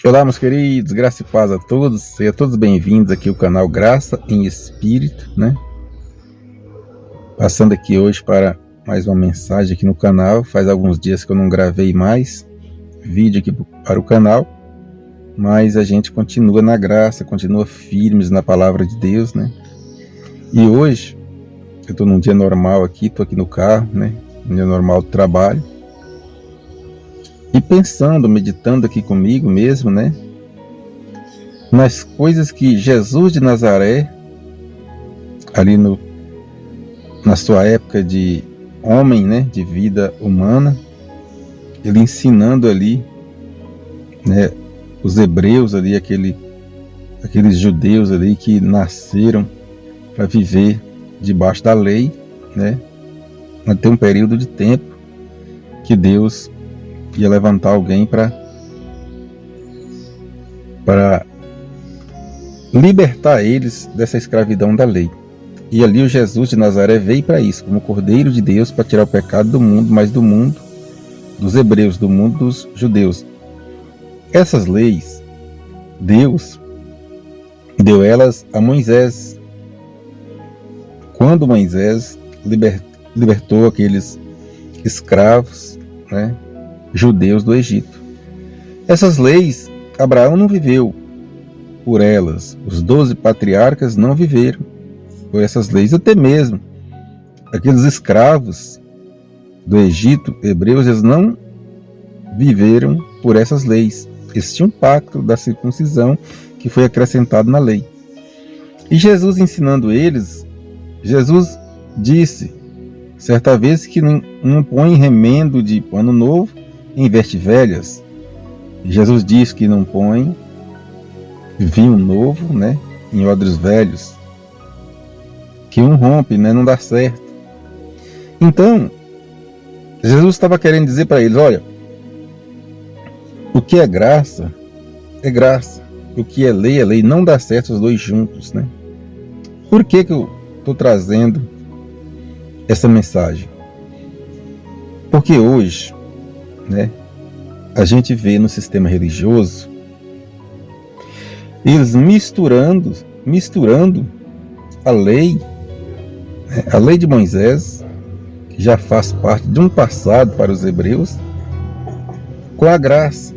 Olá, meus queridos, graça e paz a todos, sejam todos bem-vindos aqui ao canal Graça em Espírito, né? Passando aqui hoje para mais uma mensagem aqui no canal. Faz alguns dias que eu não gravei mais vídeo aqui para o canal, mas a gente continua na graça, continua firmes na palavra de Deus, né? E hoje, eu estou num dia normal aqui, estou aqui no carro, né? Um dia normal do trabalho. E pensando, meditando aqui comigo mesmo, né? Nas coisas que Jesus de Nazaré, ali na sua época de homem, né? De vida humana, ele ensinando ali, né? Os hebreus ali, aqueles judeus ali que nasceram para viver debaixo da lei, né? Até um período de tempo que Deus ia levantar alguém para libertar eles dessa escravidão da lei. E ali o Jesus de Nazaré veio para isso, como Cordeiro de Deus, para tirar o pecado do mundo, mas do mundo dos hebreus, do mundo dos judeus. Essas leis, Deus deu elas a Moisés, quando Moisés libertou aqueles escravos, né, judeus do Egito. Essas leis, Abraão não viveu por elas, os 12 patriarcas não viveram por essas leis, até mesmo aqueles escravos do Egito, hebreus, eles não viveram por essas leis. Existia um pacto da circuncisão que foi acrescentado na lei. E Jesus ensinando eles, Jesus disse certa vez que não põe remendo de pano novo em vestes velhas. Jesus diz que não põe vinho novo, né, em odres velhos, que um rompe, né, não dá certo. Então, Jesus estava querendo dizer para eles, olha, o que é graça, o que é lei, não dá certo os dois juntos, né? Por que eu estou trazendo essa mensagem? Porque hoje, né, a gente vê no sistema religioso eles misturando a lei, né, a lei de Moisés, que já faz parte de um passado para os hebreus, com a graça.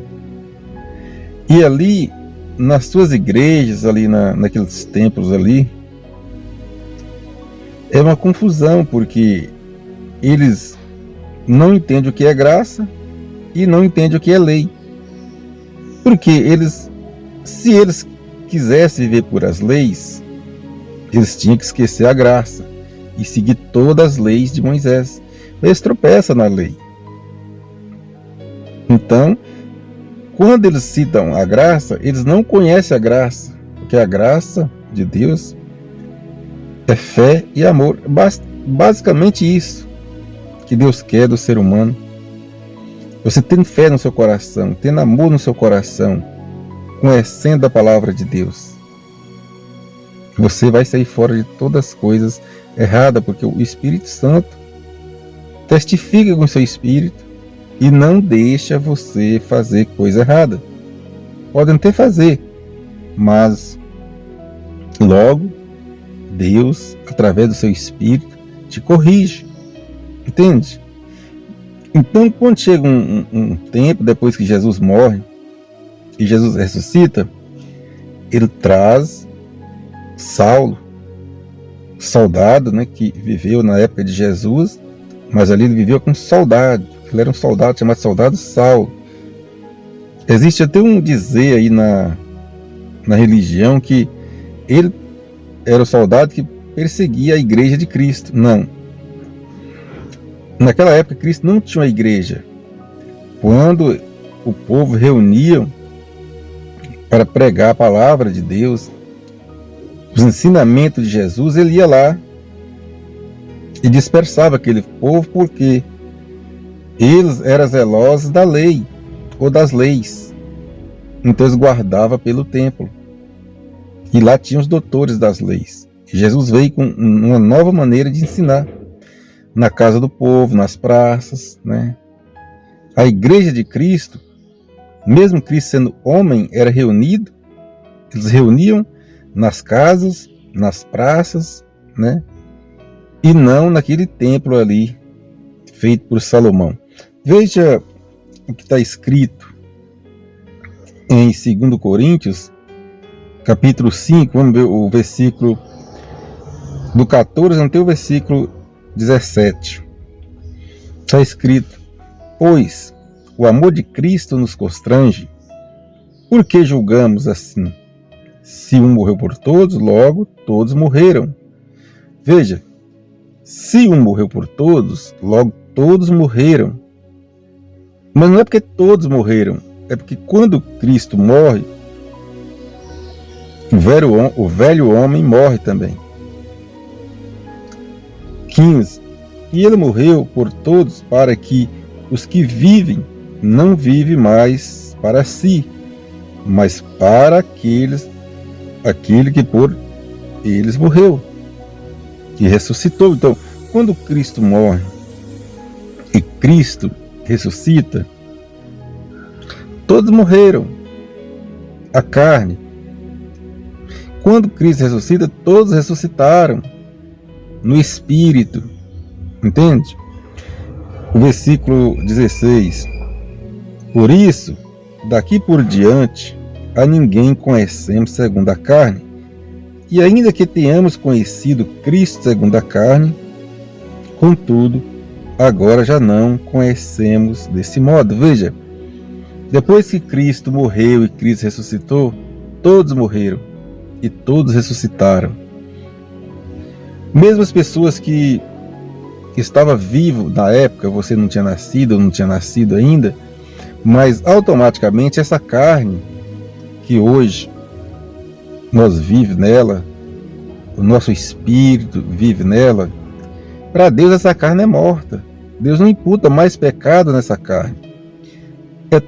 E ali, nas suas igrejas, ali naqueles templos ali, é uma confusão, porque eles não entendem o que é graça e não entendem o que é lei. Porque se eles quisessem viver por as leis, eles tinham que esquecer a graça e seguir todas as leis de Moisés. Eles tropeçam na lei. Então, quando eles citam a graça, eles não conhecem a graça, porque a graça de Deus é fé e amor. Basicamente isso que Deus quer do ser humano. Você tendo fé no seu coração, tendo amor no seu coração, conhecendo a palavra de Deus, você vai sair fora de todas as coisas erradas, porque o Espírito Santo testifica com o seu espírito e não deixa você fazer coisa errada. Podem até fazer, mas logo Deus, através do seu espírito, te corrige. Entende? Então, quando chega um tempo depois que Jesus morre e Jesus ressuscita, ele traz Saulo, soldado, né, que viveu na época de Jesus, mas ali ele viveu como soldado. Ele era um soldado chamado soldado Saulo. Existe até um dizer aí na religião que ele era o soldado que perseguia a igreja de Cristo. Não. Naquela época, Cristo não tinha uma igreja. Quando o povo reuniam para pregar a palavra de Deus, os ensinamentos de Jesus, ele ia lá e dispersava aquele povo, porque eles eram zelosos da lei ou das leis. Então eles guardavam pelo templo. E lá tinham os doutores das leis. E Jesus veio com uma nova maneira de ensinar. Na casa do povo, nas praças, né? A igreja de Cristo Mesmo Cristo sendo homem, era reunido, eles reuniam nas casas, nas praças, né? E não naquele templo ali, feito por Salomão. Veja o que está escrito em 2 Coríntios, capítulo 5, vamos ver o versículo do 14 até o versículo 17. Está escrito: pois o amor de Cristo nos constrange, porque julgamos assim? Se um morreu por todos, logo todos morreram. Veja, se um morreu por todos, logo todos morreram. Mas não é porque todos morreram, é porque quando Cristo morre, o velho homem morre também. 15. E ele morreu por todos para que os que vivem não vivem mais para si, mas para aquele que por eles morreu, que ressuscitou. Então, quando Cristo morre e Cristo ressuscita, todos morreram. A carne. Quando Cristo ressuscita, todos ressuscitaram no Espírito. Entende? O versículo 16. Por isso, daqui por diante, a ninguém conhecemos segundo a carne. E ainda que tenhamos conhecido Cristo segundo a carne, contudo, agora já não conhecemos desse modo. Veja, depois que Cristo morreu e Cristo ressuscitou, todos morreram e todos ressuscitaram. Mesmo as pessoas que estavam vivas na época, você não tinha nascido ou não tinha nascido ainda, mas automaticamente essa carne que hoje nós vivemos nela, o nosso espírito vive nela, para Deus essa carne é morta. Deus não imputa mais pecado nessa carne.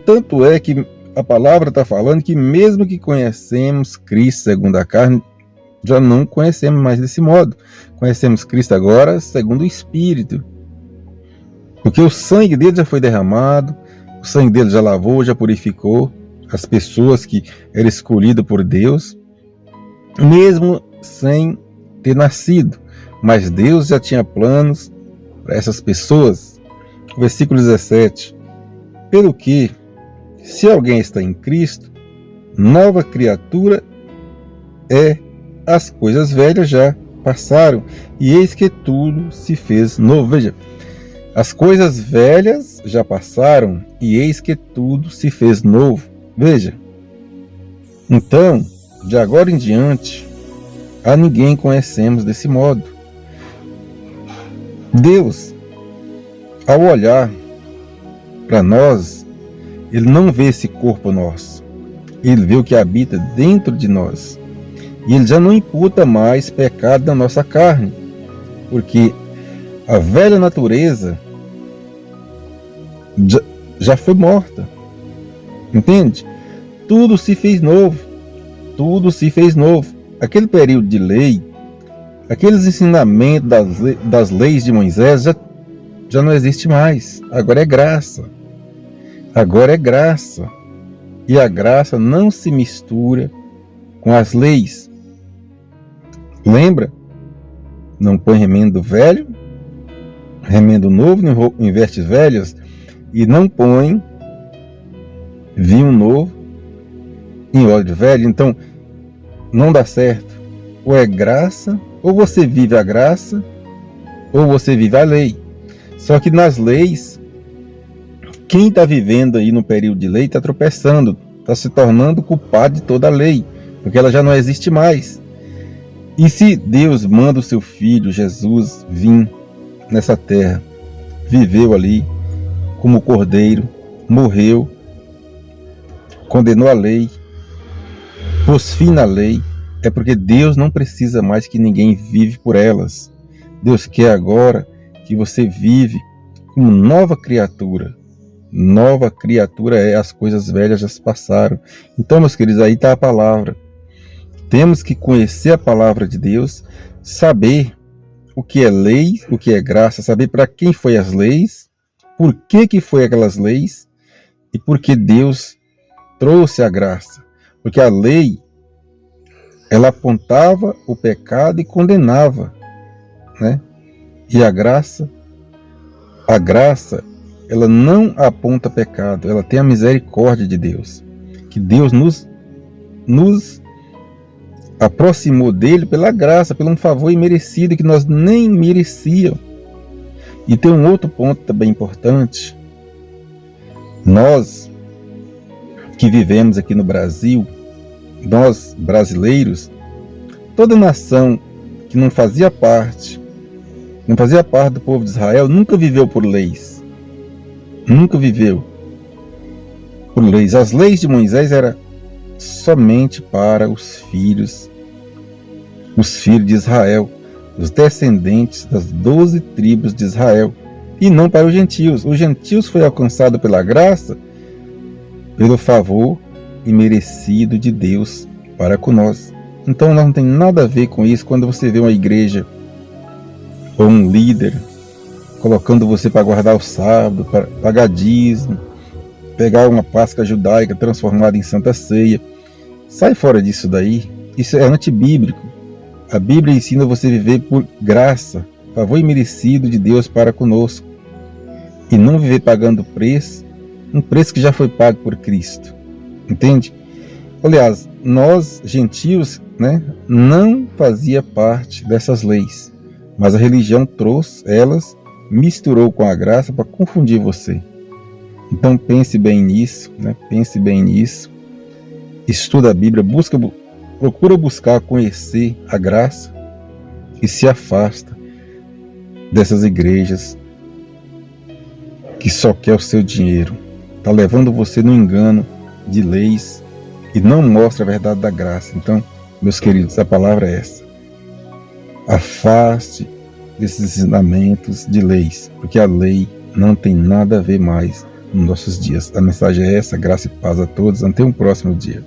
Tanto é que a palavra está falando que mesmo que conhecemos Cristo segundo a carne, já não conhecemos mais desse modo. Conhecemos Cristo agora segundo o Espírito. Porque o sangue dele já foi derramado, o sangue dele já lavou, já purificou as pessoas que eram escolhidas por Deus, mesmo sem ter nascido. Mas Deus já tinha planos para essas pessoas. Versículo 17. Pelo que, se alguém está em Cristo, nova criatura é, as coisas velhas já passaram, e eis que tudo se fez novo. Veja, as coisas velhas já passaram, e eis que tudo se fez novo. Veja, então, de agora em diante, a ninguém conhecemos desse modo. Deus, ao olhar para nós, Ele não vê esse corpo nosso. Ele vê o que habita dentro de nós. E Ele já não imputa mais pecado na nossa carne. Porque a velha natureza já foi morta. Entende? Tudo se fez novo. Tudo se fez novo. Aquele período de lei, aqueles ensinamentos das leis de Moisés já não existe mais. Agora é graça. Agora é graça. E a graça não se mistura com as leis. Lembra? Não põe remendo velho, remendo novo em vestes velhas, e não põe vinho novo em óleo velho. Então, não dá certo. Ou é graça, ou você vive a graça, ou você vive a lei. Só que nas leis, quem está vivendo aí no período de lei está tropeçando, está se tornando culpado de toda a lei, porque ela já não existe mais. E se Deus manda o seu Filho, Jesus, vir nessa terra, viveu ali como cordeiro, morreu, condenou a lei, pôs fim na lei, é porque Deus não precisa mais que ninguém vive por elas. Deus quer agora que você vive como nova criatura. Nova criatura é, as coisas velhas já se passaram. Então, meus queridos, aí está a palavra. Temos que conhecer a palavra de Deus, saber o que é lei, o que é graça, saber para quem foi as leis, por que foi aquelas leis e por que Deus trouxe a graça, porque a lei ela apontava o pecado e condenava, né? E a graça, ela não aponta pecado, ela tem a misericórdia de Deus, que Deus nos aproximou dele pela graça, pelo um favor imerecido que nós nem merecíamos. E tem um outro ponto também importante. Nós que vivemos aqui no Brasil, nós brasileiros, toda nação que não fazia parte do povo de Israel, nunca viveu por leis. Nunca viveu por leis. As leis de Moisés eram somente para os filhos de Israel, os descendentes das 12 tribos de Israel, e não para os gentios. Os gentios foi alcançado pela graça, pelo favor imerecido de Deus para com nós. Então não tem nada a ver com isso quando você vê uma igreja ou um líder colocando você para guardar o sábado, para pagar dízimo, pegar uma Páscoa judaica transformada em Santa Ceia. Sai fora disso daí. Isso é antibíblico. A Bíblia ensina você a viver por graça, favor imerecido de Deus para conosco, e não viver pagando preço, um preço que já foi pago por Cristo. Entende? Aliás, nós, gentios, né, não fazia parte dessas leis, mas a religião trouxe elas, misturou com a graça para confundir você. Então pense bem nisso, né? Pense bem nisso. Estuda a Bíblia, procura buscar conhecer a graça e se afasta dessas igrejas que só quer o seu dinheiro. Está levando você no engano de leis e não mostra a verdade da graça. Então, meus queridos, a palavra é essa. Afaste desses ensinamentos de leis, porque a lei não tem nada a ver mais nos nossos dias. A mensagem é essa, graça e paz a todos. Até um próximo dia.